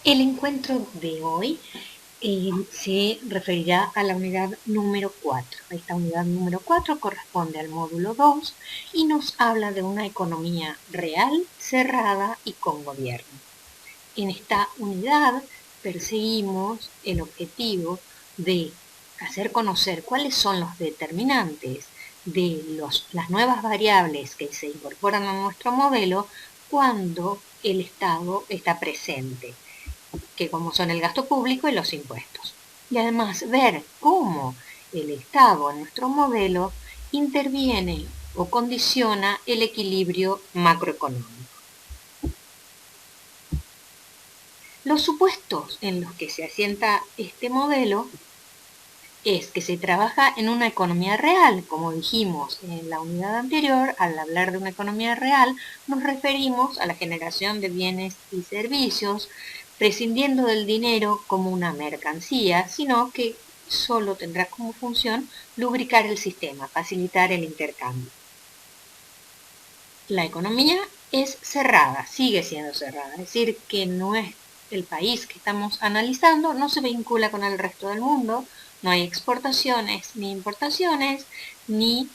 El encuentro de hoy se referirá a la unidad número 4. Esta unidad número 4 corresponde al módulo 2 y nos habla de una economía real, cerrada y con gobierno. En esta unidad perseguimos el objetivo de hacer conocer cuáles son los determinantes de las nuevas variables que se incorporan a nuestro modelo cuando el Estado está presente, que como son el gasto público y los impuestos. Y además ver cómo el Estado en nuestro modelo interviene o condiciona el equilibrio macroeconómico. Los supuestos en los que se asienta este modelo es que se trabaja en una economía real. Como dijimos en la unidad anterior, al hablar de una economía real, nos referimos a la generación de bienes y servicios, prescindiendo del dinero como una mercancía, sino que solo tendrá como función lubricar el sistema, facilitar el intercambio. La economía es cerrada, sigue siendo cerrada, es decir, que no es el país que estamos analizando, no se vincula con el resto del mundo, no hay exportaciones ni importaciones, ni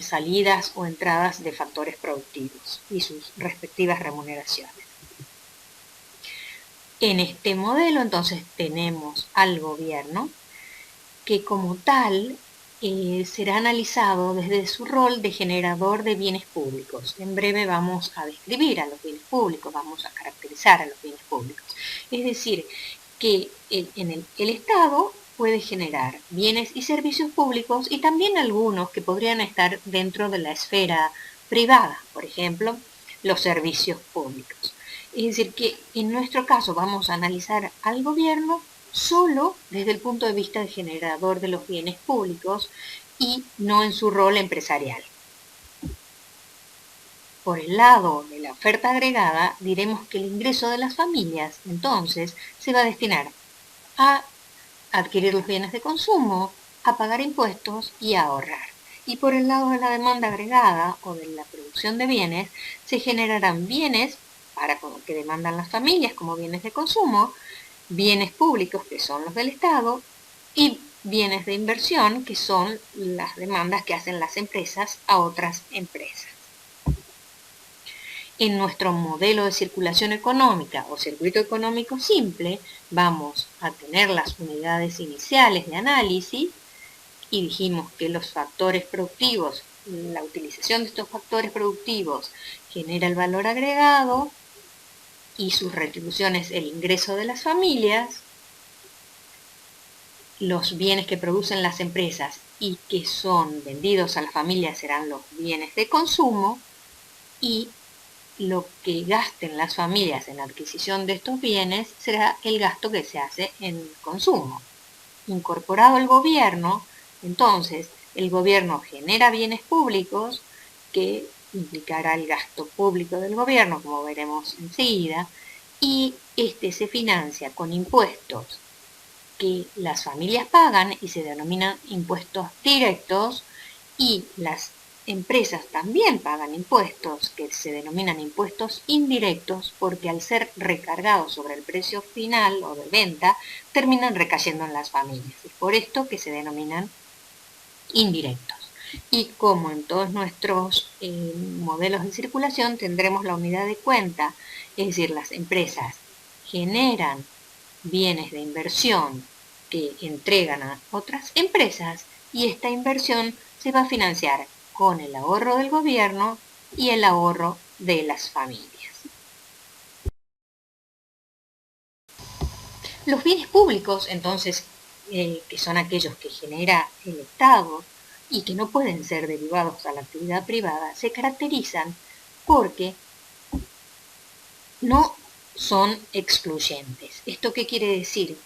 salidas o entradas de factores productivos y sus respectivas remuneraciones. En este modelo, entonces, tenemos al gobierno que como tal será analizado desde su rol de generador de bienes públicos. En breve vamos a describir a los bienes públicos, vamos a caracterizar a los bienes públicos. Es decir, que el Estado puede generar bienes y servicios públicos y también algunos que podrían estar dentro de la esfera privada, por ejemplo, los servicios públicos. Es decir, que en nuestro caso vamos a analizar al gobierno solo desde el punto de vista de generador de los bienes públicos y no en su rol empresarial. Por el lado de la oferta agregada, diremos que el ingreso de las familias, entonces, se va a destinar a adquirir los bienes de consumo, a pagar impuestos y a ahorrar. Y por el lado de la demanda agregada o de la producción de bienes, se generarán bienes para que demandan las familias como bienes de consumo, bienes públicos que son los del Estado y bienes de inversión que son las demandas que hacen las empresas a otras empresas. En nuestro modelo de circulación económica o circuito económico simple vamos a tener las unidades iniciales de análisis y dijimos que los factores productivos, la utilización de estos factores productivos genera el valor agregado y sus retribuciones el ingreso de las familias, los bienes que producen las empresas y que son vendidos a las familias serán los bienes de consumo y lo que gasten las familias en la adquisición de estos bienes será el gasto que se hace en consumo. Incorporado el gobierno, entonces el gobierno genera bienes públicos que implicará el gasto público del gobierno, como veremos enseguida, y este se financia con impuestos que las familias pagan y se denominan impuestos directos y las empresas también pagan impuestos que se denominan impuestos indirectos porque al ser recargados sobre el precio final o de venta terminan recayendo en las familias. Es por esto que se denominan indirectos. Y como en todos nuestros modelos de circulación tendremos la unidad de cuenta, es decir, las empresas generan bienes de inversión que entregan a otras empresas y esta inversión se va a financiar con el ahorro del gobierno y el ahorro de las familias. Los bienes públicos, entonces, que son aquellos que genera el Estado y que no pueden ser derivados a la actividad privada, se caracterizan porque no son excluyentes. ¿Esto qué quiere decir?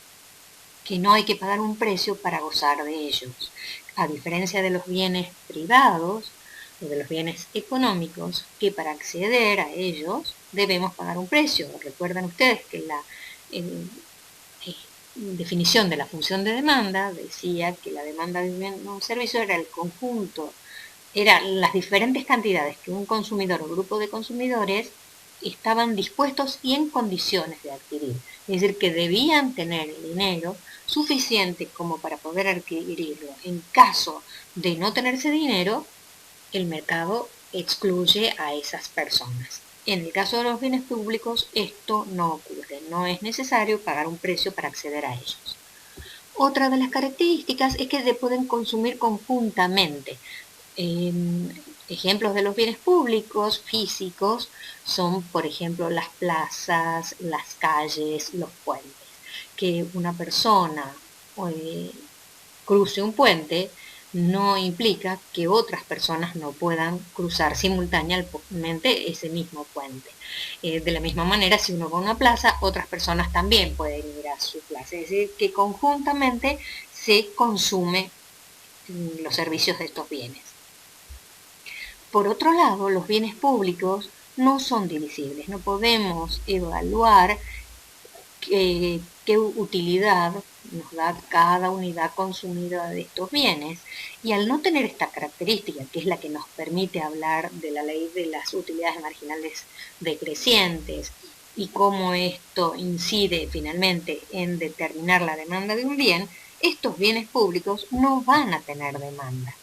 Que no hay que pagar un precio para gozar de ellos. A diferencia de los bienes privados o de los bienes económicos, que para acceder a ellos debemos pagar un precio. Recuerdan ustedes que la definición de la función de demanda decía que la demanda de un servicio era el conjunto, eran las diferentes cantidades que un consumidor o grupo de consumidores estaban dispuestos y en condiciones de adquirir. Es decir, que debían tener el dinero suficiente como para poder adquirirlo. En caso de no tenerse dinero, el mercado excluye a esas personas. En el caso de los bienes públicos, esto no ocurre. No es necesario pagar un precio para acceder a ellos. Otra de las características es que se pueden consumir conjuntamente. Ejemplos de los bienes públicos físicos son, por ejemplo, las plazas, las calles, los puentes. Que una persona cruce un puente no implica que otras personas no puedan cruzar simultáneamente ese mismo puente. De la misma manera, si uno va a una plaza, otras personas también pueden ir a su plaza. Es decir, que conjuntamente se consumen los servicios de estos bienes. Por otro lado, los bienes públicos no son divisibles. No podemos evaluar qué utilidad nos da cada unidad consumida de estos bienes, y al no tener esta característica, que es la que nos permite hablar de la ley de las utilidades marginales decrecientes y cómo esto incide finalmente en determinar la demanda de un bien, estos bienes públicos no van a tener demanda,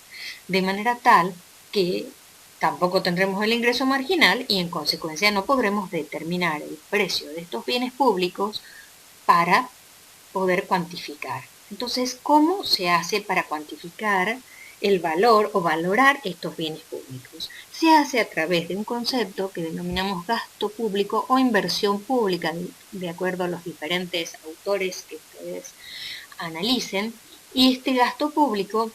de manera tal que tampoco tendremos el ingreso marginal y en consecuencia no podremos determinar el precio de estos bienes públicos para poder cuantificar. Entonces, ¿cómo se hace para cuantificar el valor o valorar estos bienes públicos? Se hace a través de un concepto que denominamos gasto público o inversión pública, de acuerdo a los diferentes autores que ustedes analicen, y este gasto público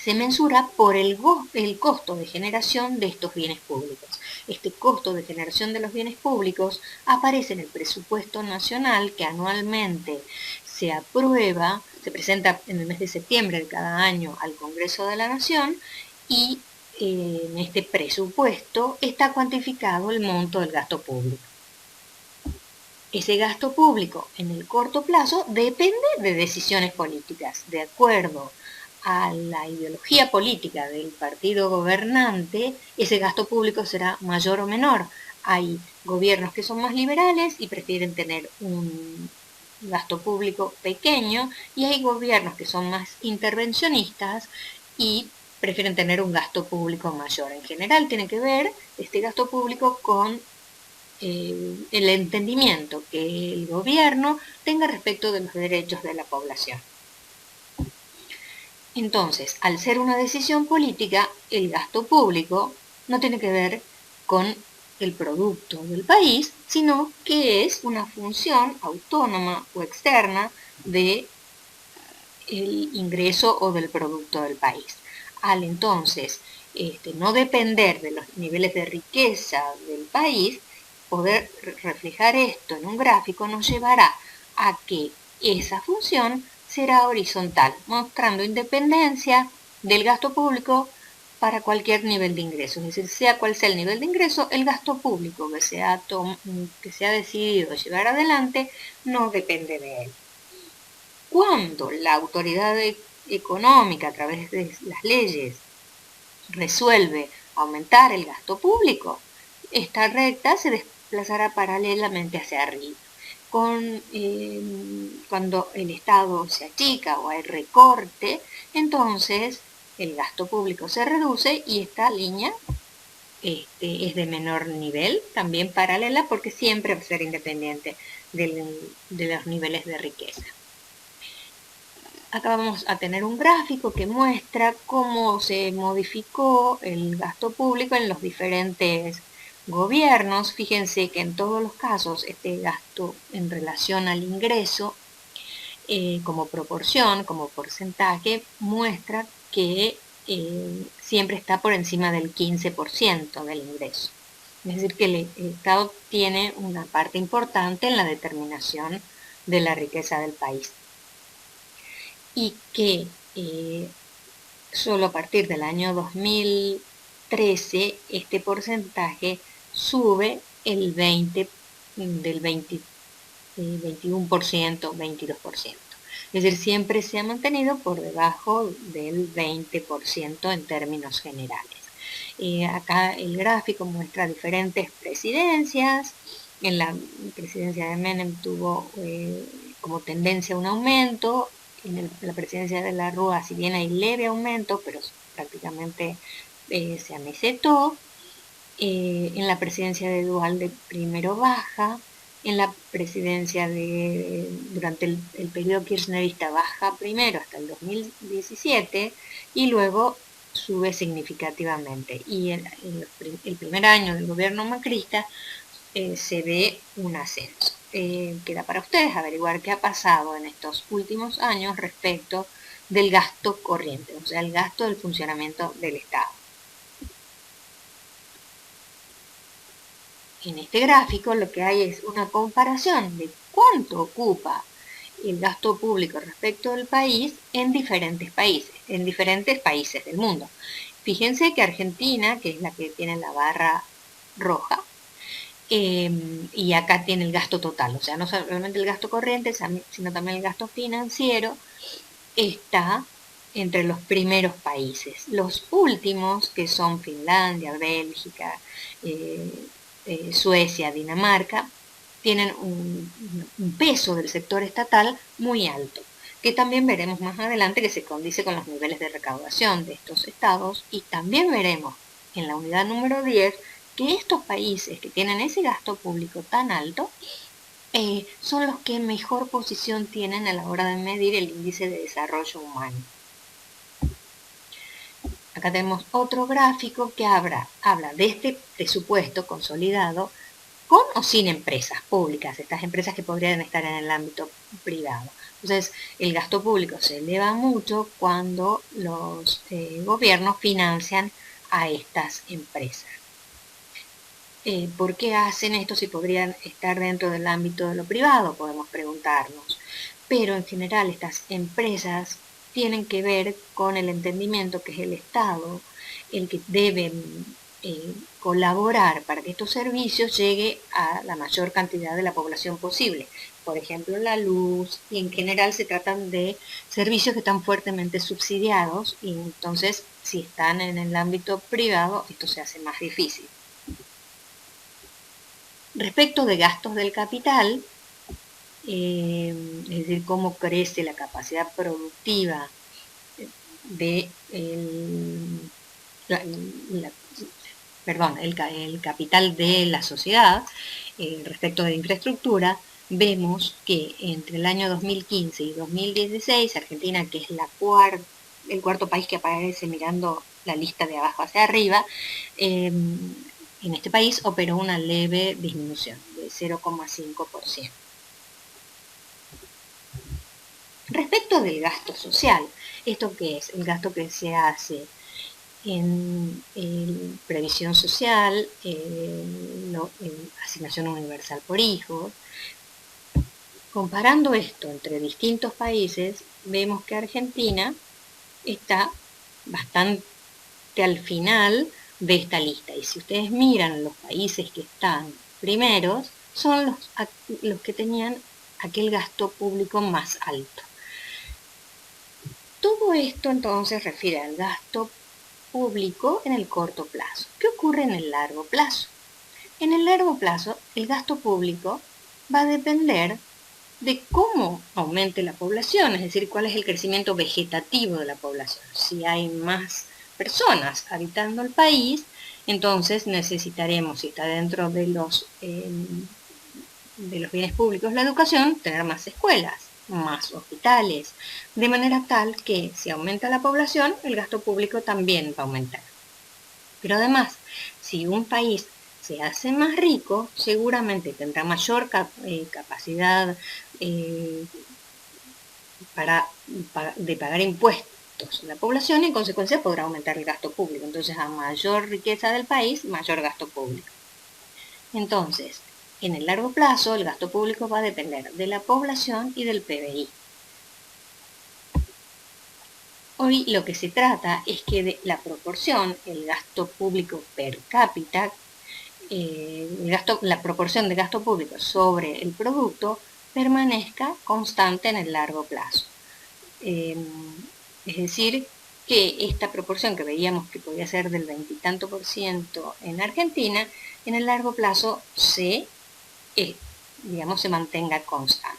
se mensura por el costo de generación de estos bienes públicos. Este costo de generación de los bienes públicos aparece en el presupuesto nacional que anualmente se aprueba, se presenta en el mes de septiembre de cada año al Congreso de la Nación, y en este presupuesto está cuantificado el monto del gasto público. Ese gasto público en el corto plazo depende de decisiones políticas, de acuerdo a la ideología política del partido gobernante. Ese gasto público será mayor o menor. Hay gobiernos que son más liberales y prefieren tener un gasto público pequeño, y hay gobiernos que son más intervencionistas y prefieren tener un gasto público mayor. En general tiene que ver este gasto público con el entendimiento que el gobierno tenga respecto de los derechos de la población. Entonces, al ser una decisión política, el gasto público no tiene que ver con el producto del país, sino que es una función autónoma o externa del ingreso o del producto del país. Al entonces no depender de los niveles de riqueza del país, poder reflejar esto en un gráfico nos llevará a que esa función será horizontal, mostrando independencia del gasto público para cualquier nivel de ingreso. Es decir, sea cual sea el nivel de ingreso, el gasto público que se ha decidido llevar adelante no depende de él. Cuando la autoridad económica, a través de las leyes, resuelve aumentar el gasto público, esta recta se desplazará paralelamente hacia arriba. Cuando el Estado se achica o hay recorte, entonces el gasto público se reduce y esta línea es de menor nivel, también paralela, porque siempre va a ser independiente de los niveles de riqueza. Acá vamos a tener un gráfico que muestra cómo se modificó el gasto público en los diferentes gobiernos. Fíjense que en todos los casos este gasto en relación al ingreso, como proporción, como porcentaje, muestra que siempre está por encima del 15% del ingreso. Es decir, que el Estado tiene una parte importante en la determinación de la riqueza del país. Y que solo a partir del año 2013 este porcentaje sube del 21%, 22%. Es decir, siempre se ha mantenido por debajo del 20% en términos generales. Acá el gráfico muestra diferentes presidencias. En la presidencia de Menem tuvo como tendencia un aumento. En la presidencia de la Rúa, si bien hay leve aumento, pero prácticamente se amesetó. En la presidencia de Duhalde primero baja. En la presidencia durante el periodo kirchnerista baja primero hasta el 2017 y luego sube significativamente. Y el primer año del gobierno macrista se ve un ascenso. Queda para ustedes averiguar qué ha pasado en estos últimos años respecto del gasto corriente, o sea, el gasto del funcionamiento del Estado. En este gráfico lo que hay es una comparación de cuánto ocupa el gasto público respecto del país en diferentes países del mundo. Fíjense que Argentina, que es la que tiene la barra roja, y acá tiene el gasto total, o sea, no solamente el gasto corriente, sino también el gasto financiero, está entre los primeros países. Los últimos, que son Finlandia, Bélgica, Suecia, Dinamarca, tienen un peso del sector estatal muy alto, que también veremos más adelante que se condice con los niveles de recaudación de estos estados, y también veremos en la unidad número 10 que estos países que tienen ese gasto público tan alto son los que mejor posición tienen a la hora de medir el índice de desarrollo humano. Acá tenemos otro gráfico que habla de este presupuesto consolidado con o sin empresas públicas, estas empresas que podrían estar en el ámbito privado. Entonces, el gasto público se eleva mucho cuando los gobiernos financian a estas empresas. ¿Por qué hacen esto si podrían estar dentro del ámbito de lo privado? Podemos preguntarnos. Pero en general estas empresas tienen que ver con el entendimiento que es el Estado el que debe colaborar para que estos servicios lleguen a la mayor cantidad de la población posible. Por ejemplo, la luz, y en general se tratan de servicios que están fuertemente subsidiados, y entonces si están en el ámbito privado esto se hace más difícil. Respecto de gastos del capital, es decir, cómo crece la capacidad productiva de el capital de la sociedad respecto de infraestructura, vemos que entre el año 2015 y 2016, Argentina, que es el cuarto país que aparece mirando la lista de abajo hacia arriba, en este país operó una leve disminución de 0,5%. Respecto del gasto social, ¿esto qué es? El gasto que se hace en previsión social, en asignación universal por hijos. Comparando esto entre distintos países, vemos que Argentina está bastante al final de esta lista. Y si ustedes miran los países que están primeros, son los que tenían aquel gasto público más alto. Todo esto entonces refiere al gasto público en el corto plazo. ¿Qué ocurre en el largo plazo? En el largo plazo, el gasto público va a depender de cómo aumente la población, es decir, cuál es el crecimiento vegetativo de la población. Si hay más personas habitando el país, entonces necesitaremos, si está dentro de los bienes públicos la educación, tener más escuelas, más hospitales, de manera tal que si aumenta la población, el gasto público también va a aumentar. Pero además, si un país se hace más rico, seguramente tendrá mayor capacidad de pagar impuestos a la población y en consecuencia podrá aumentar el gasto público. Entonces, a mayor riqueza del país, mayor gasto público. Entonces, en el largo plazo, el gasto público va a depender de la población y del PBI. Hoy lo que se trata es que la proporción, el gasto público per cápita, la proporción de gasto público sobre el producto permanezca constante en el largo plazo. Es decir, que esta proporción que veíamos que podía ser del 20 y tanto por ciento en Argentina, en el largo plazo digamos, se mantenga constante.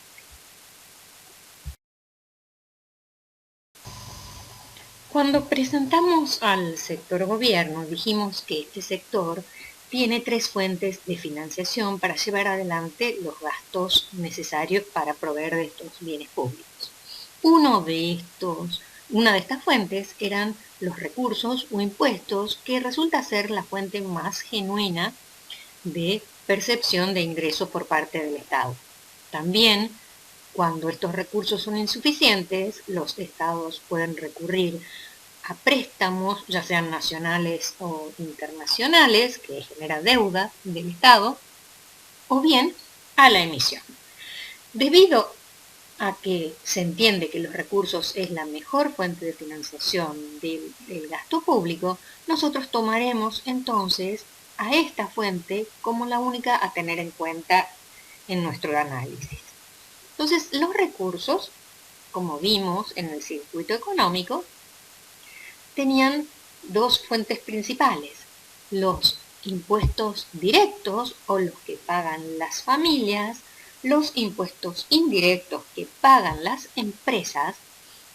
Cuando presentamos al sector gobierno, dijimos que este sector tiene 3 fuentes de financiación para llevar adelante los gastos necesarios para proveer de estos bienes públicos. Una de estas fuentes eran los recursos o impuestos, que resulta ser la fuente más genuina de percepción de ingresos por parte del Estado. También, cuando estos recursos son insuficientes, los estados pueden recurrir a préstamos, ya sean nacionales o internacionales, que genera deuda del Estado, o bien a la emisión. Debido a que se entiende que los recursos es la mejor fuente de financiación del gasto público, nosotros tomaremos entonces a esta fuente como la única a tener en cuenta en nuestro análisis. Entonces, los recursos, como vimos en el circuito económico, tenían 2 fuentes principales: los impuestos directos, o los que pagan las familias, los impuestos indirectos que pagan las empresas,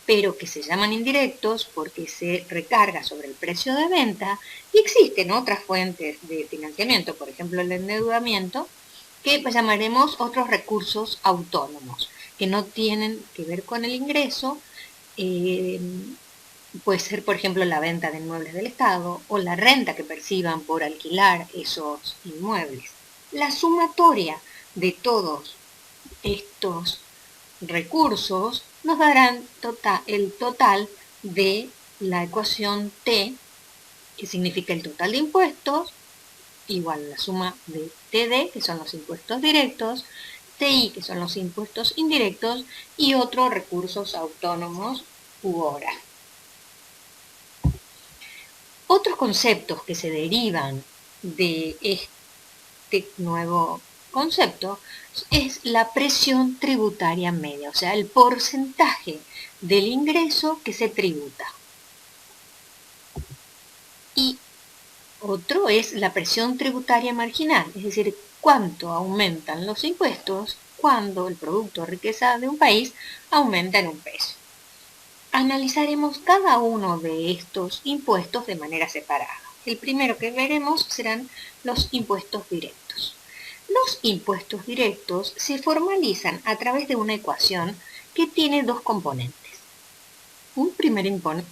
pero que se llaman indirectos porque se recarga sobre el precio de venta, y existen otras fuentes de financiamiento, por ejemplo el endeudamiento, que llamaremos otros recursos autónomos, que no tienen que ver con el ingreso. Puede ser, por ejemplo, la venta de inmuebles del Estado o la renta que perciban por alquilar esos inmuebles. La sumatoria de todos estos recursos nos darán el total de la ecuación T, que significa el total de impuestos, igual a la suma de TD, que son los impuestos directos, TI, que son los impuestos indirectos, y otros recursos autónomos u hora. Otros conceptos que se derivan de este nuevo concepto es la presión tributaria media, o sea, el porcentaje del ingreso que se tributa. Y otro es la presión tributaria marginal, es decir, cuánto aumentan los impuestos cuando el producto o riqueza de un país aumenta en un peso. Analizaremos cada uno de estos impuestos de manera separada. El primero que veremos serán los impuestos directos. Los impuestos directos se formalizan a través de una ecuación que tiene 2 componentes. Un primer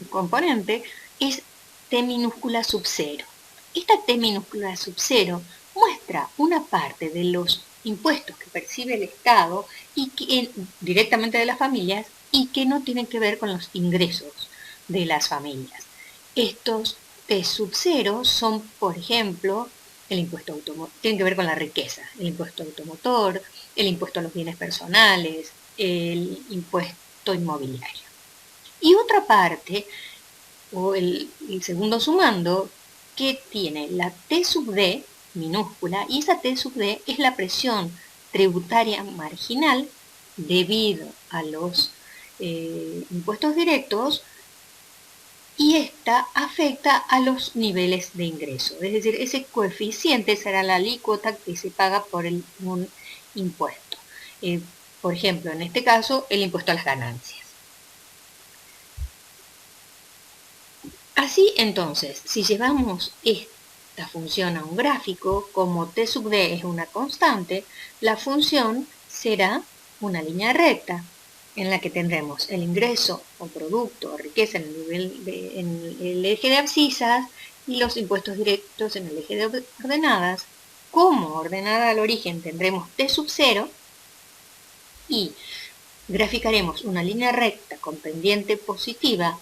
componente es T minúscula sub 0. Esta T minúscula sub 0 muestra una parte de los impuestos que percibe el Estado y que, directamente de las familias, y que no tienen que ver con los ingresos de las familias. Estos T sub 0 son, por ejemplo, el impuesto automotor, tienen que ver con la riqueza, el impuesto automotor, el impuesto a los bienes personales, el impuesto inmobiliario. Y otra parte, o el segundo sumando, que tiene la T sub D minúscula, y esa T sub D es la presión tributaria marginal debido a los impuestos directos, y esta afecta a los niveles de ingreso. Es decir, ese coeficiente será la alícuota que se paga por un impuesto. Por ejemplo, en este caso, el impuesto a las ganancias. Así, entonces, si llevamos esta función a un gráfico, como T sub D es una constante, la función será una línea recta, en la que tendremos el ingreso o producto o riqueza en el eje de abscisas y los impuestos directos en el eje de ordenadas. Como ordenada al origen tendremos T sub 0 y graficaremos una línea recta con pendiente positiva,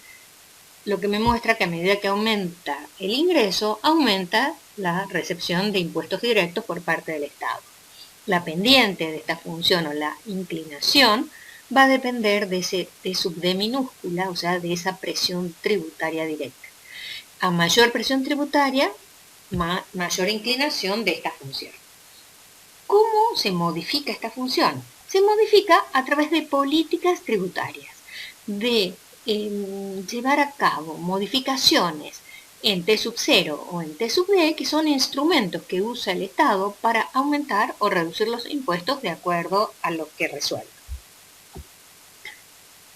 lo que me muestra que a medida que aumenta el ingreso, aumenta la recepción de impuestos directos por parte del Estado. La pendiente de esta función, o la inclinación, va a depender de ese T sub D minúscula, o sea, de esa presión tributaria directa. A mayor presión tributaria, mayor inclinación de esta función. ¿Cómo se modifica esta función? Se modifica a través de políticas tributarias, de llevar a cabo modificaciones en T sub 0 o en T sub D, que son instrumentos que usa el Estado para aumentar o reducir los impuestos de acuerdo a lo que resuelva.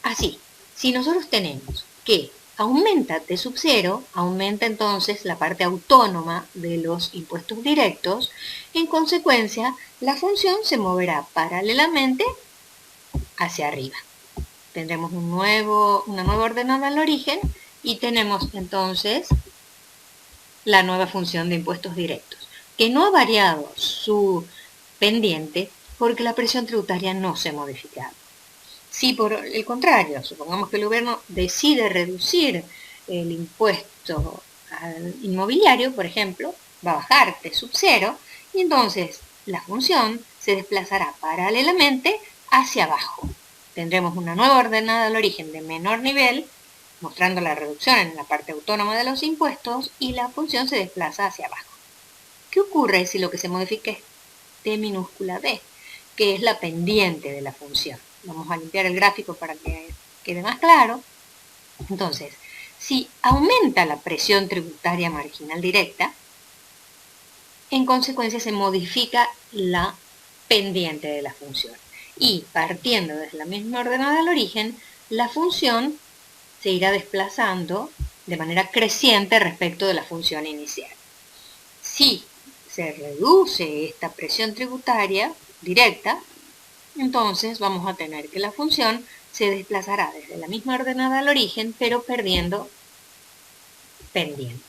Así, si nosotros tenemos que aumenta T sub 0, aumenta entonces la parte autónoma de los impuestos directos, en consecuencia, la función se moverá paralelamente hacia arriba. Tendremos una nueva ordenada al origen y tenemos entonces la nueva función de impuestos directos, que no ha variado su pendiente porque la presión tributaria no se ha modificado. Si por el contrario, supongamos que el gobierno decide reducir el impuesto al inmobiliario, por ejemplo, va a bajar T sub 0 y entonces la función se desplazará paralelamente hacia abajo. Tendremos una nueva ordenada al origen de menor nivel, mostrando la reducción en la parte autónoma de los impuestos, y la función se desplaza hacia abajo. ¿Qué ocurre si lo que se modifica es T minúscula b, que es la pendiente de la función? Vamos a limpiar el gráfico para que quede más claro. Entonces, si aumenta la presión tributaria marginal directa, en consecuencia se modifica la pendiente de la función. Y partiendo desde la misma ordenada al origen, la función se irá desplazando de manera creciente respecto de la función inicial. Si se reduce esta presión tributaria directa, entonces vamos a tener que la función se desplazará desde la misma ordenada al origen, pero perdiendo pendiente.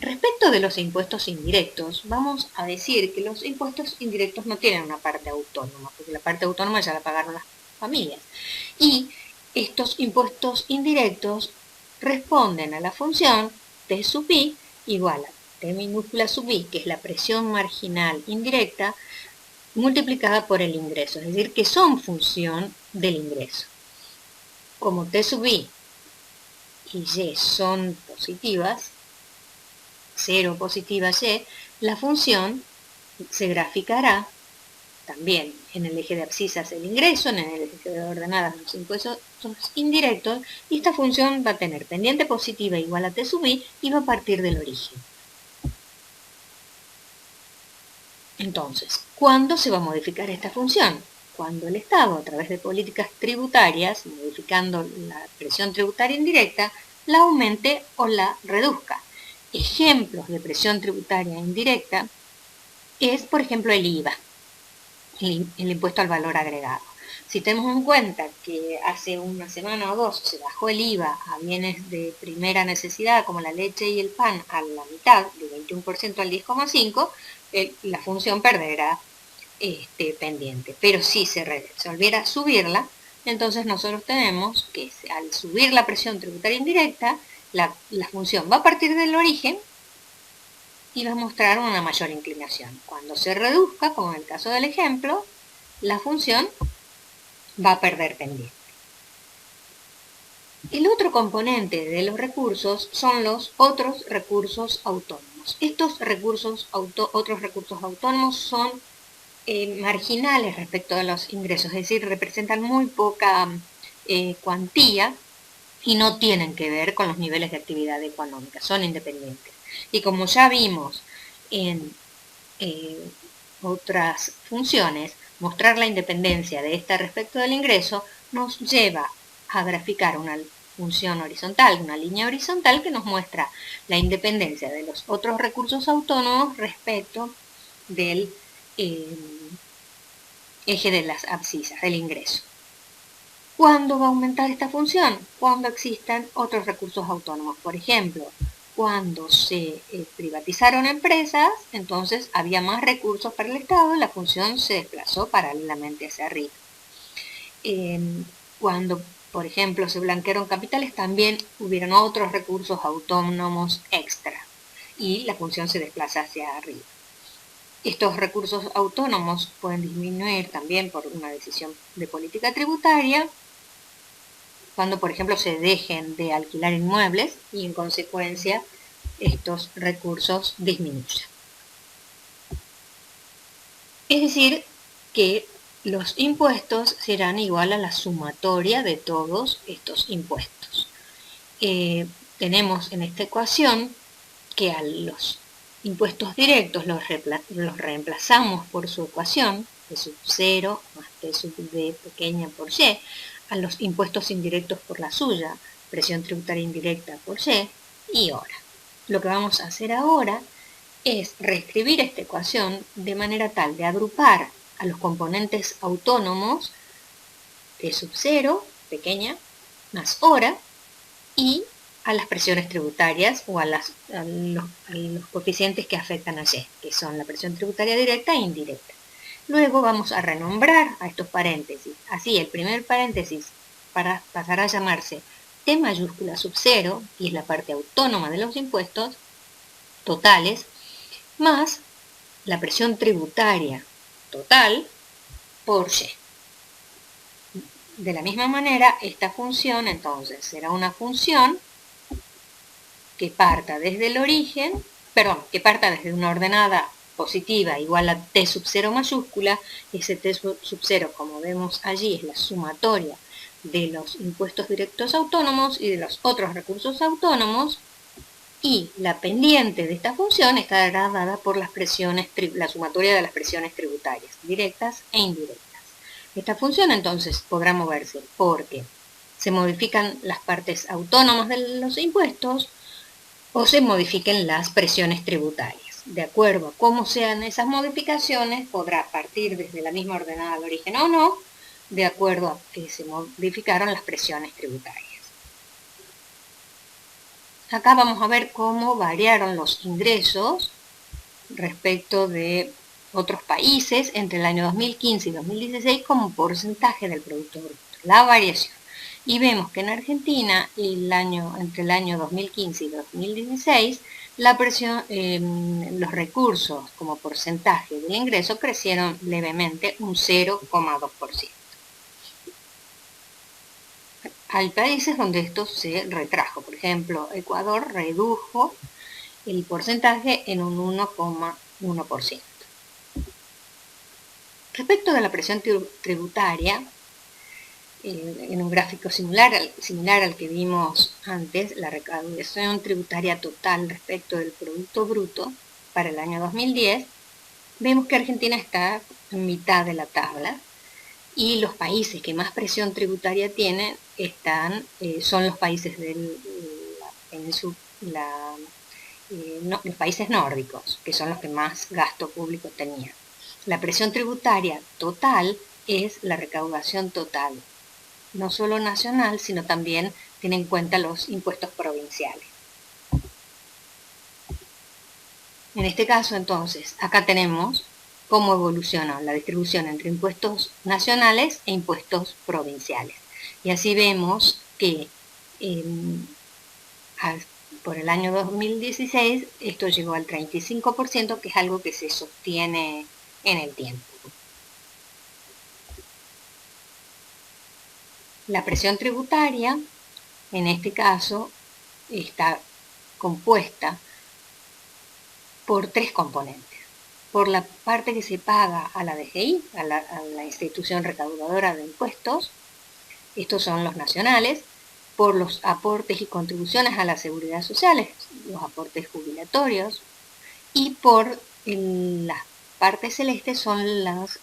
Respecto de los impuestos indirectos, vamos a decir que los impuestos indirectos no tienen una parte autónoma, porque la parte autónoma ya la pagaron las familias. Y estos impuestos indirectos responden a la función T sub i igual a T minúscula sub i, que es la presión marginal indirecta, multiplicada por el ingreso, es decir, que son función del ingreso. Como T sub i y y son positivas, 0 positiva y, la función se graficará también en el eje de abscisas el ingreso, en el eje de ordenadas los impuestos indirectos, y esta función va a tener pendiente positiva igual a T sub i y va a partir del origen. Entonces, ¿cuándo se va a modificar esta función? Cuando el Estado, a través de políticas tributarias, modificando la presión tributaria indirecta, la aumente o la reduzca. Ejemplos de presión tributaria indirecta es, por ejemplo, el IVA, el impuesto al valor agregado. Si tenemos en cuenta que hace una semana o dos se bajó el IVA a bienes de primera necesidad como la leche y el pan a la mitad, de 21% al 10,5%, la función perderá pendiente. Pero si se resolviera subirla, entonces nosotros tenemos que al subir la presión tributaria indirecta, la función va a partir del origen y va a mostrar una mayor inclinación. Cuando se reduzca, como en el caso del ejemplo, la función va a perder pendiente. El otro componente de los recursos son los otros recursos autónomos. Estos otros recursos autónomos son marginales respecto a los ingresos, es decir, representan muy poca cuantía y no tienen que ver con los niveles de actividad económica, son independientes. Y como ya vimos en otras funciones, mostrar la independencia de esta respecto del ingreso nos lleva a graficar una función horizontal, una línea horizontal que nos muestra la independencia de los otros recursos autónomos respecto del eje de las abscisas, del ingreso. ¿Cuándo va a aumentar esta función? Cuando existan otros recursos autónomos. Por ejemplo, cuando se privatizaron empresas, entonces había más recursos para el Estado y la función se desplazó paralelamente hacia arriba. Cuando, por ejemplo, se blanquearon capitales, también hubieron otros recursos autónomos extra y la función se desplaza hacia arriba. Estos recursos autónomos pueden disminuir también por una decisión de política tributaria, cuando, por ejemplo, se dejen de alquilar inmuebles y, en consecuencia, estos recursos disminuyen. Es decir, que los impuestos serán igual a la sumatoria de todos estos impuestos. Tenemos en esta ecuación que a los impuestos directos los reemplazamos por su ecuación, P sub 0 más P sub D pequeña por Y, a los impuestos indirectos por la suya, presión tributaria indirecta por Y, y hora. Lo que vamos a hacer ahora es reescribir esta ecuación de manera tal de agrupar a los componentes autónomos P sub 0, pequeña, más hora, y a las presiones tributarias o a los coeficientes que afectan a Y, que son la presión tributaria directa e indirecta. Luego vamos a renombrar a estos paréntesis. Así, el primer paréntesis pasará a llamarse T mayúscula sub 0, y es la parte autónoma de los impuestos totales, más la presión tributaria total por Y. De la misma manera, esta función entonces será una función que parta desde el origen, que parta desde una ordenada positiva igual a T sub 0 mayúscula. Ese T sub 0, como vemos allí, es la sumatoria de los impuestos directos autónomos y de los otros recursos autónomos, y la pendiente de esta función estará dada por la sumatoria de las presiones tributarias, directas e indirectas. Esta función entonces podrá moverse porque se modifican las partes autónomas de los impuestos o se modifiquen las presiones tributarias. De acuerdo a cómo sean esas modificaciones, podrá partir desde la misma ordenada al origen o no, de acuerdo a que se modificaron las presiones tributarias. Acá vamos a ver cómo variaron los ingresos respecto de otros países entre el año 2015 y 2016 como porcentaje del Producto Bruto, la variación. Y vemos que en Argentina, entre el año 2015 y 2016, los recursos como porcentaje del ingreso crecieron levemente un 0,2%. Hay países donde esto se retrajo. Por ejemplo, Ecuador redujo el porcentaje en un 1,1%. Respecto de la presión tributaria, en un gráfico similar al que vimos antes, la recaudación tributaria total respecto del Producto Bruto para el año 2010, vemos que Argentina está en mitad de la tabla, y los países que más presión tributaria tienen son los países los países nórdicos, que son los que más gasto público tenían. La presión tributaria total es la recaudación total, no solo nacional, sino también tiene en cuenta los impuestos provinciales. En este caso, entonces, acá tenemos cómo evoluciona la distribución entre impuestos nacionales e impuestos provinciales. Y así vemos que por el año 2016 esto llegó al 35%, que es algo que se sostiene en el tiempo. La presión tributaria, en este caso, está compuesta por tres componentes. Por la parte que se paga a la DGI, a la institución recaudadora de impuestos, estos son los nacionales, por los aportes y contribuciones a la seguridad social, los aportes jubilatorios, y por las partes celestes son las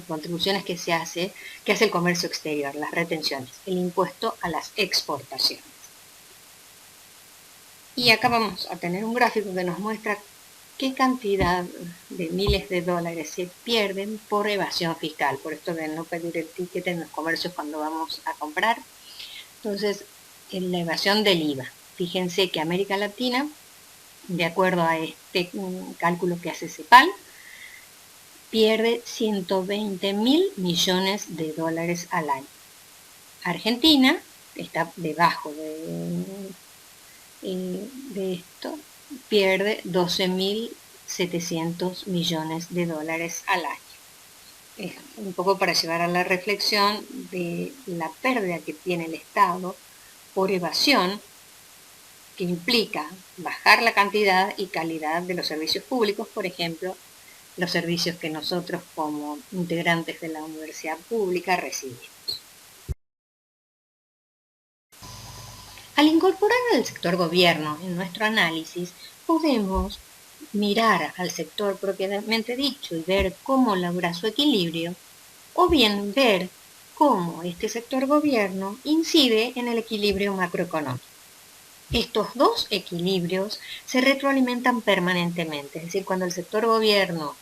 contribuciones que hace el comercio exterior, las retenciones, el impuesto a las exportaciones. Y acá vamos a tener un gráfico que nos muestra qué cantidad de miles de dólares se pierden por evasión fiscal, por esto de no pedir el ticket en los comercios cuando vamos a comprar. Entonces, en la evasión del IVA. Fíjense que América Latina, de acuerdo a este cálculo que hace CEPAL, pierde 120.000 millones de dólares al año. Argentina está debajo de esto, pierde 12.700 millones de dólares al año. Es un poco para llevar a la reflexión de la pérdida que tiene el Estado por evasión, que implica bajar la cantidad y calidad de los servicios públicos, por ejemplo, los servicios que nosotros como integrantes de la universidad pública recibimos. Al incorporar al sector gobierno en nuestro análisis, podemos mirar al sector propiamente dicho y ver cómo logra su equilibrio, o bien ver cómo este sector gobierno incide en el equilibrio macroeconómico. Estos dos equilibrios se retroalimentan permanentemente, es decir, cuando el sector gobierno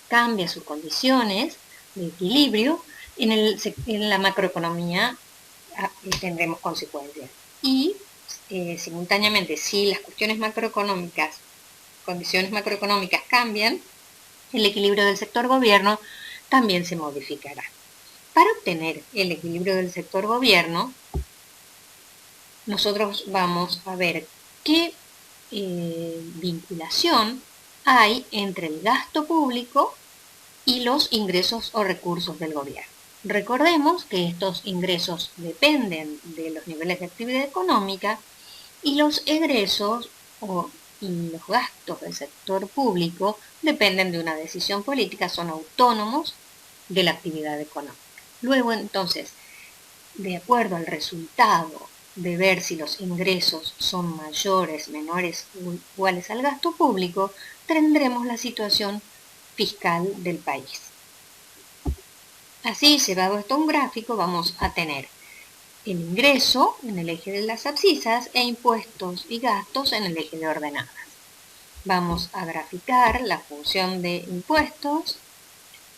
cambia sus condiciones de equilibrio, en la macroeconomía tendremos consecuencias. Y simultáneamente, si las condiciones macroeconómicas cambian, el equilibrio del sector gobierno también se modificará. Para obtener el equilibrio del sector gobierno, nosotros vamos a ver qué vinculación hay entre el gasto público y los ingresos o recursos del gobierno. Recordemos que estos ingresos dependen de los niveles de actividad económica y los egresos y los gastos del sector público dependen de una decisión política, son autónomos de la actividad económica. Luego, entonces, de acuerdo al resultado de ver si los ingresos son mayores, menores o iguales al gasto público, tendremos la situación fiscal del país. Así, llevado esto a un gráfico, vamos a tener el ingreso en el eje de las abscisas e impuestos y gastos en el eje de ordenadas. Vamos a graficar la función de impuestos,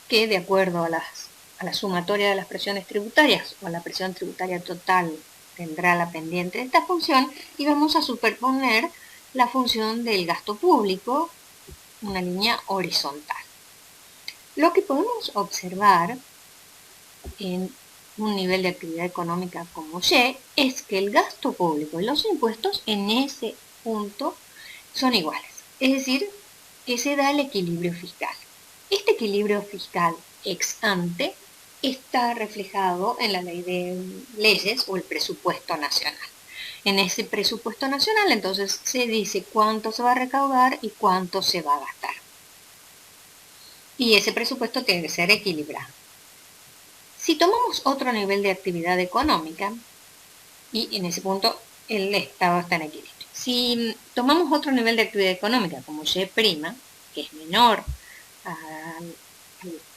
que de acuerdo a la sumatoria de las presiones tributarias o a la presión tributaria total tendrá la pendiente de esta función, y vamos a superponer la función del gasto público, una línea horizontal. Lo que podemos observar en un nivel de actividad económica como Y es que el gasto público y los impuestos en ese punto son iguales, es decir, que se da el equilibrio fiscal. Este equilibrio fiscal ex ante está reflejado en la ley de leyes o el presupuesto nacional. En ese presupuesto nacional entonces se dice cuánto se va a recaudar y cuánto se va a gastar. Y ese presupuesto tiene que ser equilibrado. Si tomamos otro nivel de actividad económica, y en ese punto el Estado está en equilibrio. Si tomamos otro nivel de actividad económica, como Y', que es menor al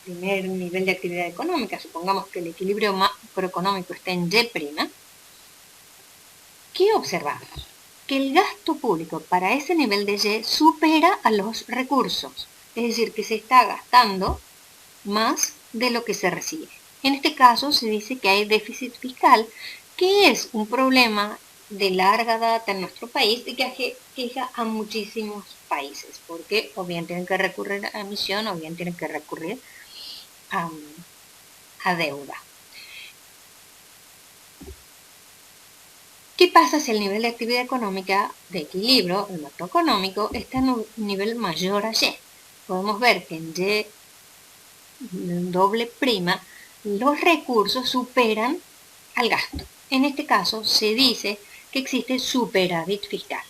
primer nivel de actividad económica, supongamos que el equilibrio macroeconómico está en Y', ¿qué observamos? Que el gasto público para ese nivel de Y supera a los recursos, es decir, que se está gastando más de lo que se recibe. En este caso se dice que hay déficit fiscal, que es un problema de larga data en nuestro país y que aqueja a muchísimos países, porque o bien tienen que recurrir a emisión o bien tienen que recurrir a deuda. ¿Qué pasa si el nivel de actividad económica de equilibrio, el macroeconómico, está en un nivel mayor a Y? Podemos ver que en Y doble prima los recursos superan al gasto. En este caso se dice que existe superávit fiscal.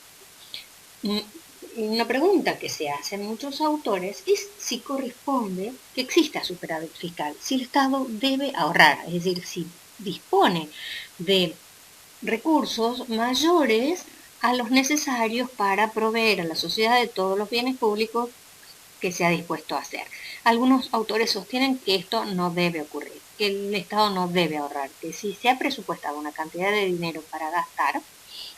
Una pregunta que se hacen muchos autores es si corresponde que exista superávit fiscal, si el Estado debe ahorrar, es decir, si dispone de recursos mayores a los necesarios para proveer a la sociedad de todos los bienes públicos que se ha dispuesto a hacer. Algunos autores sostienen que esto no debe ocurrir, que el Estado no debe ahorrar, que si se ha presupuestado una cantidad de dinero para gastar,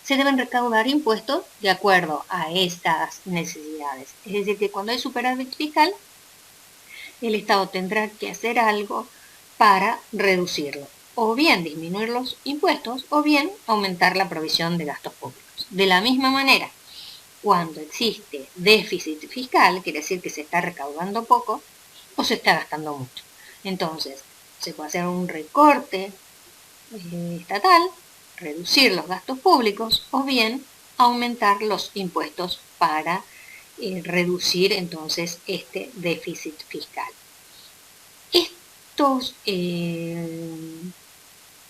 se deben recaudar impuestos de acuerdo a estas necesidades. Es decir, que cuando hay superávit fiscal, el Estado tendrá que hacer algo para reducirlo, o bien disminuir los impuestos, o bien aumentar la provisión de gastos públicos. De la misma manera, cuando existe déficit fiscal, quiere decir que se está recaudando poco o se está gastando mucho. Entonces, se puede hacer un recorte estatal, reducir los gastos públicos o bien aumentar los impuestos para reducir entonces este déficit fiscal. Estos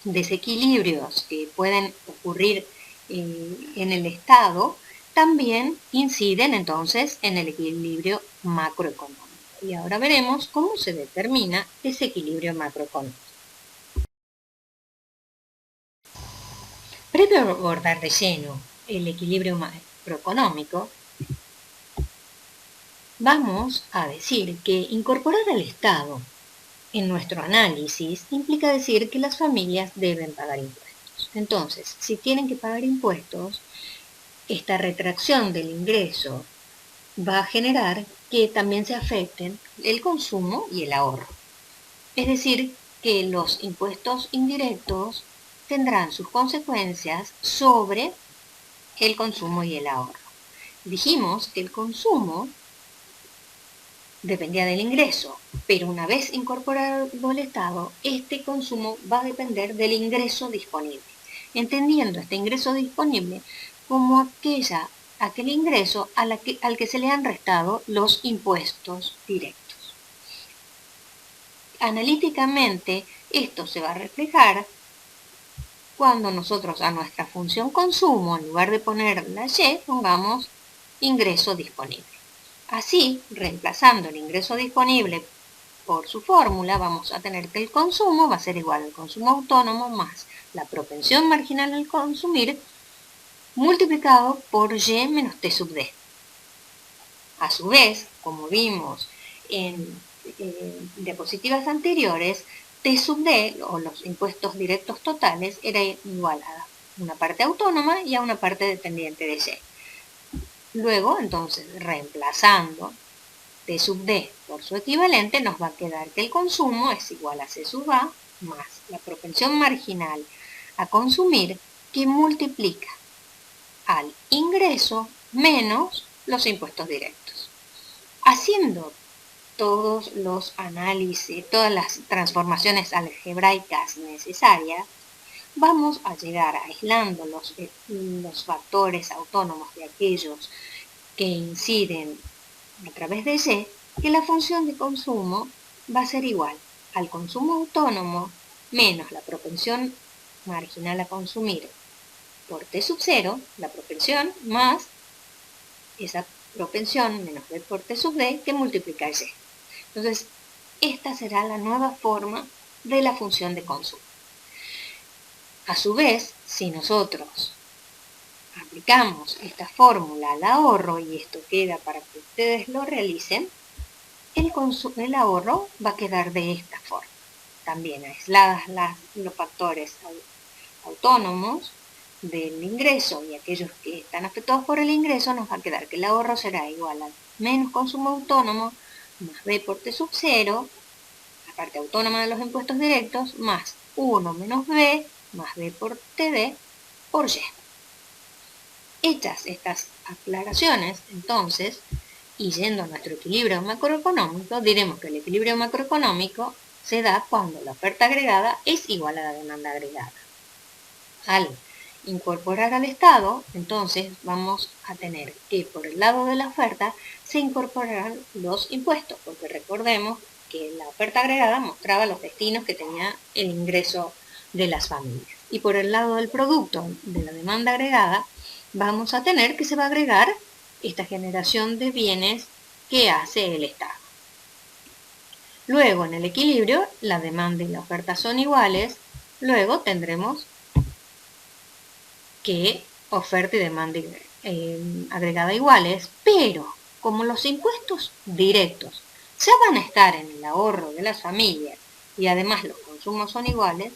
desequilibrios que pueden ocurrir en el Estado también inciden entonces en el equilibrio macroeconómico. Y ahora veremos cómo se determina ese equilibrio macroeconómico. Previo a abordar de lleno el equilibrio macroeconómico, vamos a decir que incorporar al Estado en nuestro análisis implica decir que las familias deben pagar impuestos. Entonces, si tienen que pagar impuestos, esta retracción del ingreso va a generar que también se afecten el consumo y el ahorro. Es decir, que los impuestos indirectos tendrán sus consecuencias sobre el consumo y el ahorro. Dijimos que el consumo dependía del ingreso, pero una vez incorporado el Estado, este consumo va a depender del ingreso disponible, entendiendo este ingreso disponible como aquel ingreso al que se le han restado los impuestos directos. Analíticamente, esto se va a reflejar cuando nosotros a nuestra función consumo, en lugar de poner la Y, pongamos ingreso disponible. Así, reemplazando el ingreso disponible por su fórmula, vamos a tener que el consumo va a ser igual al consumo autónomo más la propensión marginal al consumir multiplicado por Y menos T sub D. A su vez, como vimos en diapositivas anteriores, T sub D, o los impuestos directos totales, era igual a una parte autónoma y a una parte dependiente de Y. Luego, entonces, reemplazando T sub D por su equivalente, nos va a quedar que el consumo es igual a C sub A más la propensión marginal a consumir, que multiplica al ingreso menos los impuestos directos. Haciendo todos los análisis, todas las transformaciones algebraicas necesarias, vamos a llegar aislando los factores autónomos de aquellos que inciden a través de Y, que la función de consumo va a ser igual al consumo autónomo menos la propensión marginal a consumir por T sub 0, la propensión, más esa propensión menos B por T sub D, que multiplica Y. Entonces, esta será la nueva forma de la función de consumo. A su vez, si nosotros aplicamos esta fórmula al ahorro, y esto queda para que ustedes lo realicen, el ahorro va a quedar de esta forma. También aisladas los factores autónomos del ingreso y aquellos que están afectados por el ingreso, nos va a quedar que el ahorro será igual a menos consumo autónomo más B por T sub 0, la parte autónoma de los impuestos directos, más 1 menos B más B por TD por Y. Hechas estas aclaraciones, entonces, y yendo a nuestro equilibrio macroeconómico, diremos que el equilibrio macroeconómico se da cuando la oferta agregada es igual a la demanda agregada. Al incorporar al Estado, entonces vamos a tener que por el lado de la oferta se incorporarán los impuestos, porque recordemos que la oferta agregada mostraba los destinos que tenía el ingreso de las familias. Y por el lado del producto de la demanda agregada, vamos a tener que se va a agregar esta generación de bienes que hace el Estado. Luego, en el equilibrio, la demanda y la oferta son iguales. Luego tendremos que oferta y demanda agregada iguales, pero como los impuestos directos ya van a estar en el ahorro de las familias y además los consumos son iguales,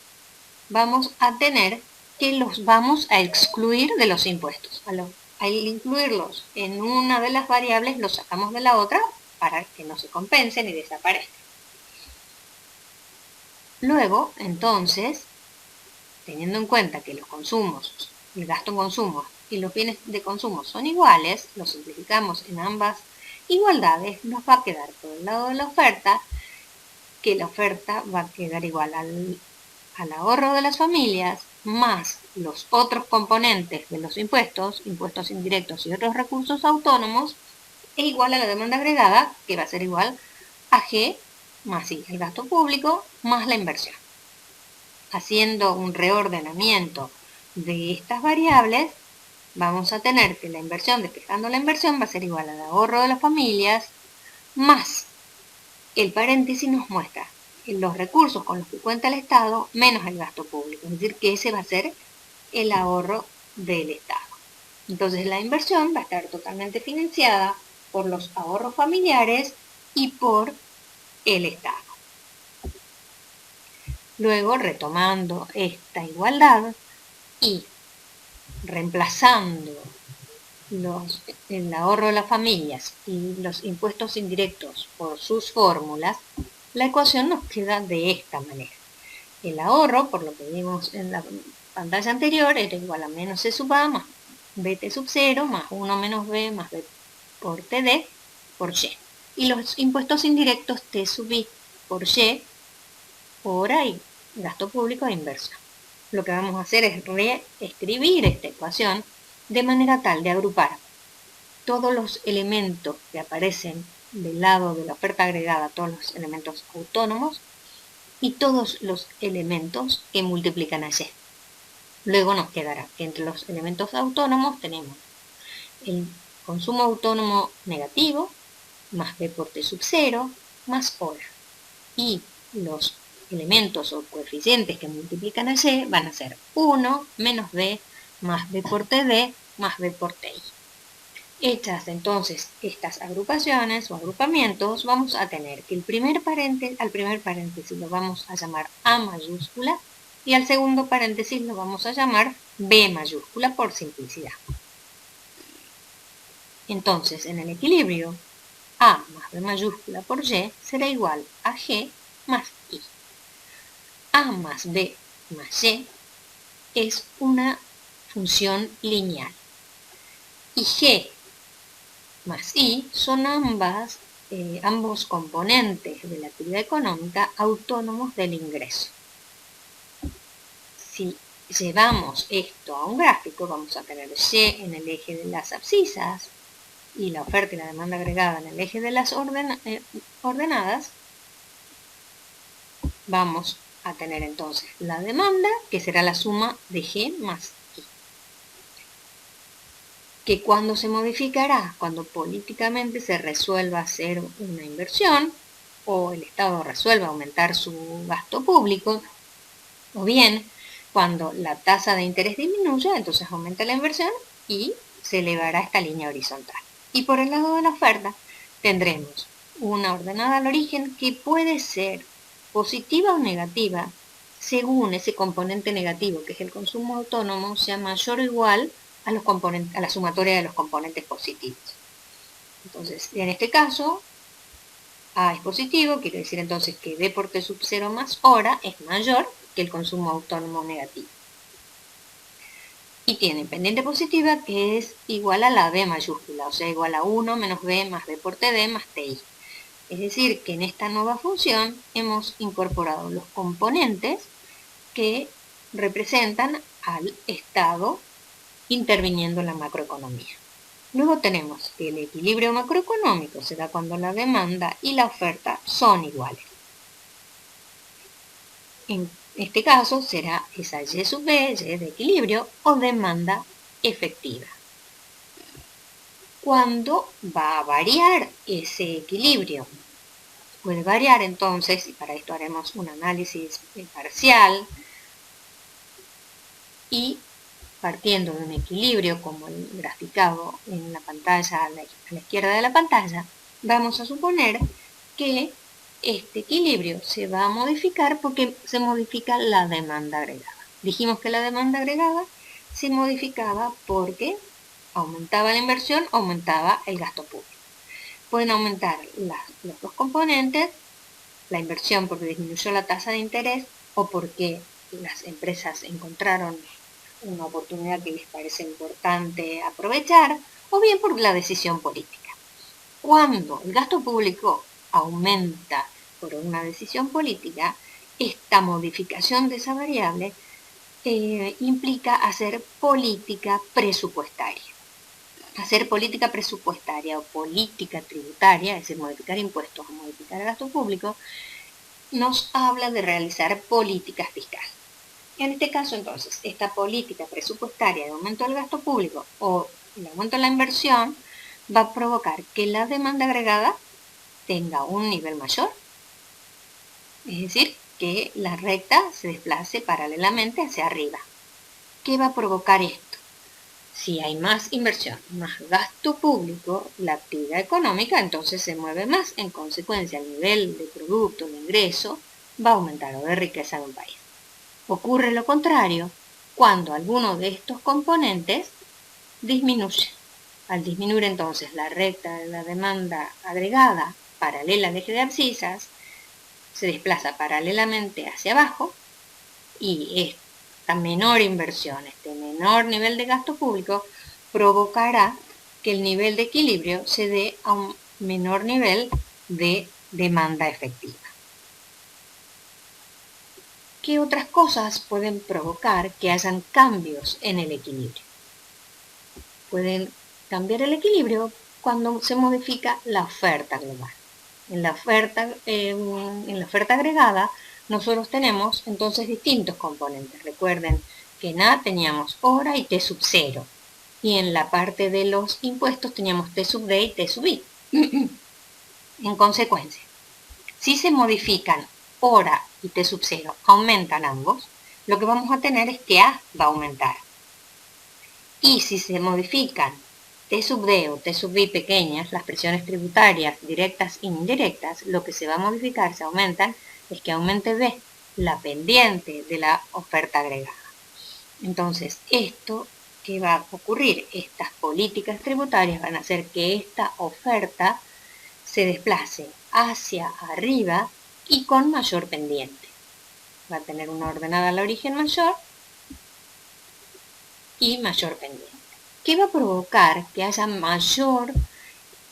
vamos a tener que los vamos a excluir de los impuestos. Al incluirlos en una de las variables, los sacamos de la otra para que no se compensen y desaparezcan. Luego, entonces, teniendo en cuenta que los consumos, el gasto en consumo y los bienes de consumo son iguales, los simplificamos en ambas igualdades, nos va a quedar por el lado de la oferta, que la oferta va a quedar igual al ahorro de las familias, más los otros componentes de los impuestos, impuestos indirectos y otros recursos autónomos, e igual a la demanda agregada, que va a ser igual a G más I, el gasto público, más la inversión. Haciendo un reordenamiento de estas variables, vamos a tener que la inversión, despejando la inversión, va a ser igual al ahorro de las familias, más el paréntesis nos muestra los recursos con los que cuenta el Estado menos el gasto público, es decir, que ese va a ser el ahorro del Estado. Entonces la inversión va a estar totalmente financiada por los ahorros familiares y por el Estado. Luego, retomando esta igualdad y reemplazando el ahorro de las familias y los impuestos indirectos por sus fórmulas, la ecuación nos queda de esta manera. El ahorro, por lo que vimos en la pantalla anterior, era igual a menos C sub A más BT sub 0 más 1 menos B más B por TD por Y. Y los impuestos indirectos T sub I por Y, hora y gasto público e inversión. Lo que vamos a hacer es reescribir esta ecuación de manera tal de agrupar todos los elementos que aparecen del lado de la oferta agregada, todos los elementos autónomos y todos los elementos que multiplican a Y. Luego nos quedará que entre los elementos autónomos tenemos el consumo autónomo negativo, más B por T sub 0, más hora. Y los elementos o coeficientes que multiplican a Y van a ser 1 menos B más B por TD más B por TI. Hechas entonces estas agrupaciones o agrupamientos, vamos a tener que al primer paréntesis lo vamos a llamar A mayúscula y al segundo paréntesis lo vamos a llamar B mayúscula por simplicidad. Entonces, en el equilibrio, A más B mayúscula por Y será igual a G más I. A más B más Y es una función lineal y G más I son ambos componentes de la actividad económica autónomos del ingreso. Si llevamos esto a un gráfico, vamos a tener Y en el eje de las abscisas y la oferta y la demanda agregada en el eje de las ordenadas. Vamos a tener entonces la demanda, que será la suma de G más I. Que cuando se modificará, cuando políticamente se resuelva hacer una inversión, o el Estado resuelva aumentar su gasto público, o bien cuando la tasa de interés disminuya, entonces aumenta la inversión y se elevará esta línea horizontal. Y por el lado de la oferta tendremos una ordenada al origen que puede ser positiva o negativa según ese componente negativo, que es el consumo autónomo, sea mayor o igual a la sumatoria de los componentes positivos. Entonces, en este caso, A es positivo, quiere decir entonces que B por T sub 0 más hora es mayor que el consumo autónomo negativo. Y tiene pendiente positiva que es igual a la B mayúscula, o sea, igual a 1 menos B más B por TD más TI. Es decir, que en esta nueva función hemos incorporado los componentes que representan al Estado interviniendo en la macroeconomía. Luego tenemos que el equilibrio macroeconómico se da cuando la demanda y la oferta son iguales. En este caso será esa Y sub B, Y de equilibrio o demanda efectiva. ¿Cuándo va a variar ese equilibrio? Puede variar entonces, y para esto haremos un análisis parcial, y partiendo de un equilibrio como el graficado en la pantalla a la izquierda de la pantalla, vamos a suponer que este equilibrio se va a modificar porque se modifica la demanda agregada. Dijimos que la demanda agregada se modificaba porque aumentaba la inversión, aumentaba el gasto público. Pueden aumentar los dos componentes, la inversión porque disminuyó la tasa de interés o porque las empresas encontraron una oportunidad que les parece importante aprovechar, o bien por la decisión política. Cuando el gasto público aumenta por una decisión política, esta modificación de esa variable implica hacer política presupuestaria. Hacer política presupuestaria o política tributaria, es decir, modificar impuestos o modificar el gasto público, nos habla de realizar políticas fiscales. En este caso, entonces, esta política presupuestaria de aumento del gasto público o el aumento de la inversión va a provocar que la demanda agregada tenga un nivel mayor es decir, que la recta se desplace paralelamente hacia arriba. ¿Qué va a provocar esto? Si hay más inversión, más gasto público, la actividad económica entonces se mueve más. En consecuencia, el nivel de producto, de ingreso, va a aumentar o de riqueza de un país. Ocurre lo contrario cuando alguno de estos componentes disminuye. Al disminuir entonces la recta de la demanda agregada paralela al eje de abscisas, se desplaza paralelamente hacia abajo y esta menor inversión, este menor nivel de gasto público provocará que el nivel de equilibrio se dé a un menor nivel de demanda efectiva. ¿Qué otras cosas pueden provocar que hayan cambios en el equilibrio? Pueden cambiar el equilibrio cuando se modifica la oferta global. En la oferta agregada nosotros tenemos entonces distintos componentes. Recuerden que en A teníamos hora y T sub 0. Y en la parte de los impuestos teníamos T sub D y T sub I. En consecuencia, si se modifican hora y T sub 0, aumentan ambos, lo que vamos a tener es que A va a aumentar. Y si se modifican T sub D o T sub I pequeñas, las presiones tributarias directas e indirectas, lo que se va a modificar, se aumentan, es que aumente B, la pendiente de la oferta agregada. Entonces, esto, ¿qué va a ocurrir? Estas políticas tributarias van a hacer que esta oferta se desplace hacia arriba y con mayor pendiente. Va a tener una ordenada al origen mayor y mayor pendiente. ¿Qué va a provocar que haya mayor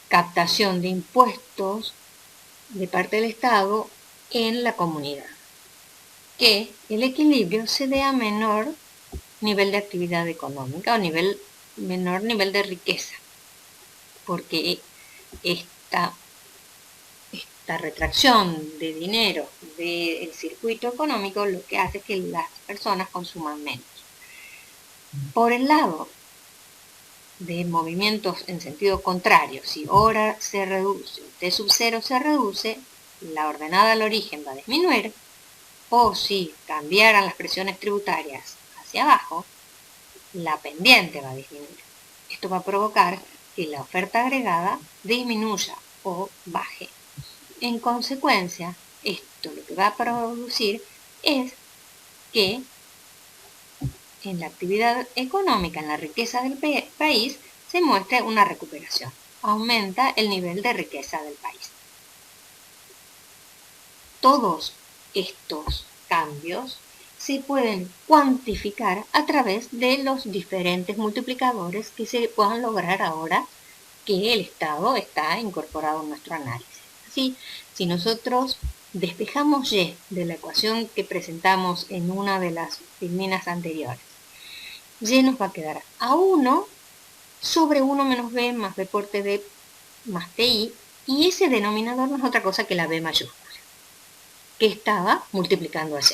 captación de impuestos de parte del Estado en la comunidad? Que el equilibrio se dé a menor nivel de actividad económica o menor nivel de riqueza, porque esta retracción de dinero del circuito económico lo que hace es que las personas consuman menos. Por el lado de movimientos en sentido contrario, si hora se reduce, T sub 0 se reduce, la ordenada al origen va a disminuir, o si cambiaran las presiones tributarias hacia abajo, la pendiente va a disminuir. Esto va a provocar que la oferta agregada disminuya o baje. En consecuencia, esto lo que va a producir es que en la actividad económica, en la riqueza del país, se muestre una recuperación. Aumenta el nivel de riqueza del país. Todos estos cambios se pueden cuantificar a través de los diferentes multiplicadores que se puedan lograr ahora que el Estado está incorporado en nuestro análisis. Así, si nosotros despejamos Y de la ecuación que presentamos en una de las filminas anteriores, Y nos va a quedar A1 sobre 1 menos B más B por TD más TI, y ese denominador no es otra cosa que la B mayúscula, que estaba multiplicando a Y.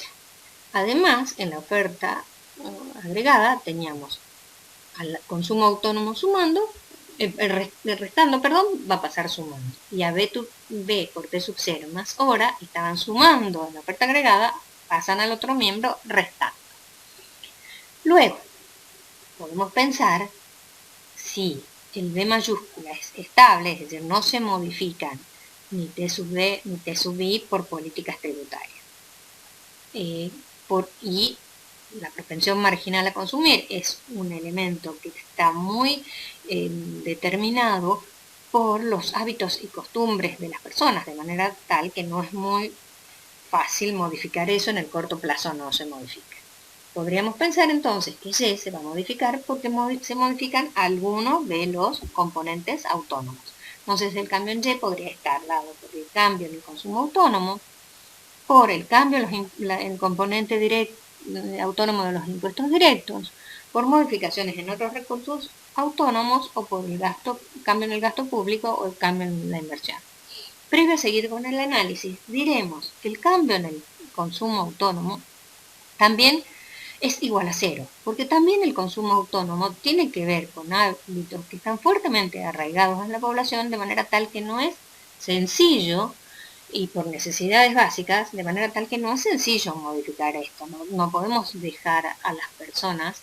Además, en la oferta agregada teníamos al consumo autónomo sumando, restando, va a pasar sumando. Y a B por T sub 0 más hora estaban sumando en la oferta agregada, pasan al otro miembro restando. Luego, podemos pensar si el B mayúscula es estable, es decir, no se modifican ni T sub D ni T sub I por políticas tributarias. Y la propensión marginal a consumir es un elemento que está muy determinado por los hábitos y costumbres de las personas, de manera tal que no es muy fácil modificar eso, en el corto plazo no se modifica. Podríamos pensar entonces que Y se va a modificar porque se modifican algunos de los componentes autónomos. Entonces el cambio en Y podría estar dado por el cambio en el consumo autónomo, por el cambio en el componente autónomo de los impuestos directos, por modificaciones en otros recursos autónomos o por el cambio en el gasto público o el cambio en la inversión. Previo a seguir con el análisis, diremos que el cambio en el consumo autónomo también es igual a 0, porque también el consumo autónomo tiene que ver con hábitos que están fuertemente arraigados en la población, de manera tal que no es sencillo y por necesidades básicas, de manera tal que no es sencillo modificar esto. No podemos dejar a las personas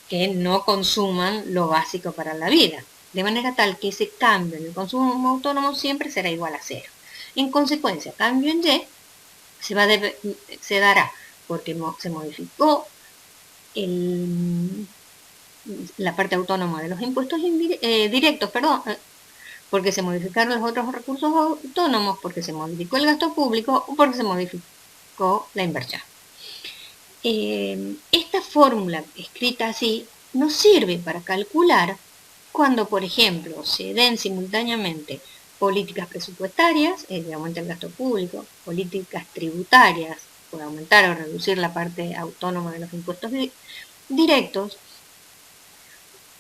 que no consuman lo básico para la vida, de manera tal que ese cambio en el consumo autónomo siempre será igual a cero. En consecuencia, cambio en Y se dará porque se modificó la parte autónoma de los impuestos directos, porque se modificaron los otros recursos autónomos, porque se modificó el gasto público o porque se modificó la inversión. Esta fórmula escrita así nos sirve para calcular cuando, por ejemplo, se den simultáneamente políticas presupuestarias, de aumentar el gasto público, políticas tributarias, por aumentar o reducir la parte autónoma de los impuestos directos,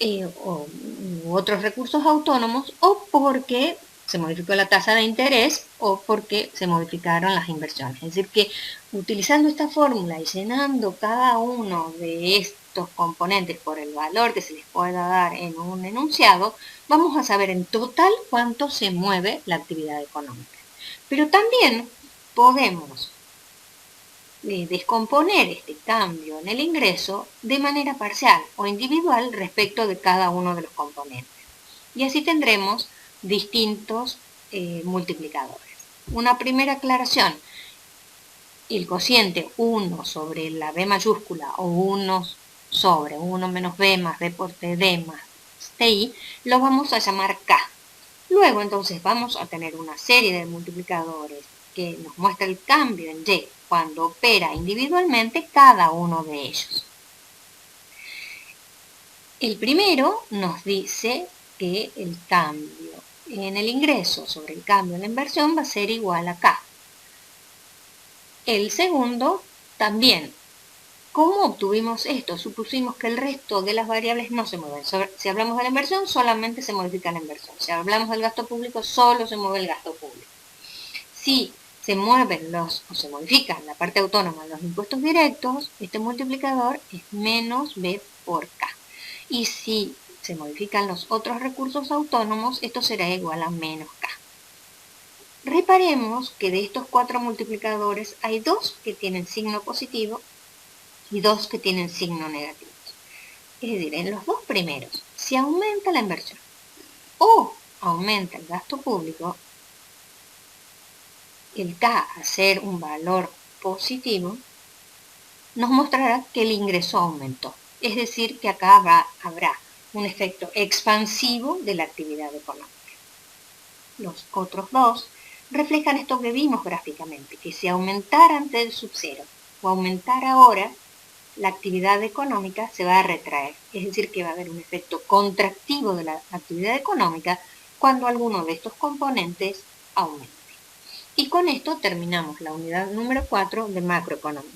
u otros recursos autónomos, o porque se modificó la tasa de interés o porque se modificaron las inversiones. Es decir, que utilizando esta fórmula y llenando cada uno de estos componentes por el valor que se les pueda dar en un enunciado, vamos a saber en total cuánto se mueve la actividad económica. Pero también podemos descomponer este cambio en el ingreso de manera parcial o individual respecto de cada uno de los componentes. Y así tendremos distintos multiplicadores. Una primera aclaración: el cociente 1 sobre la B mayúscula o 1 sobre 1 menos B más B por TD más TI lo vamos a llamar K. Luego entonces vamos a tener una serie de multiplicadores que nos muestra el cambio en Y cuando opera individualmente cada uno de ellos. El primero nos dice que el cambio en el ingreso sobre el cambio en la inversión va a ser igual a K. El segundo también. ¿Cómo obtuvimos esto? Supusimos que el resto de las variables no se mueven. Si hablamos de la inversión, solamente se modifica la inversión. Si hablamos del gasto público, solo se mueve el gasto público. Si se mueven o se modifican la parte autónoma de los impuestos directos, este multiplicador es menos B por K. Y si se modifican los otros recursos autónomos, esto será igual a menos K. Reparemos que de estos 4 multiplicadores hay 2 que tienen signo positivo y 2 que tienen signo negativo. Es decir, en los 2 primeros, si aumenta la inversión o aumenta el gasto público, el K, a ser un valor positivo, nos mostrará que el ingreso aumentó. Es decir, que acá habrá un efecto expansivo de la actividad económica. Los otros 2 reflejan esto que vimos gráficamente, que si aumentara antes del subcero o aumentara ahora, la actividad económica se va a retraer. Es decir, que va a haber un efecto contractivo de la actividad económica cuando alguno de estos componentes aumente. Y con esto terminamos la unidad número 4 de macroeconomía.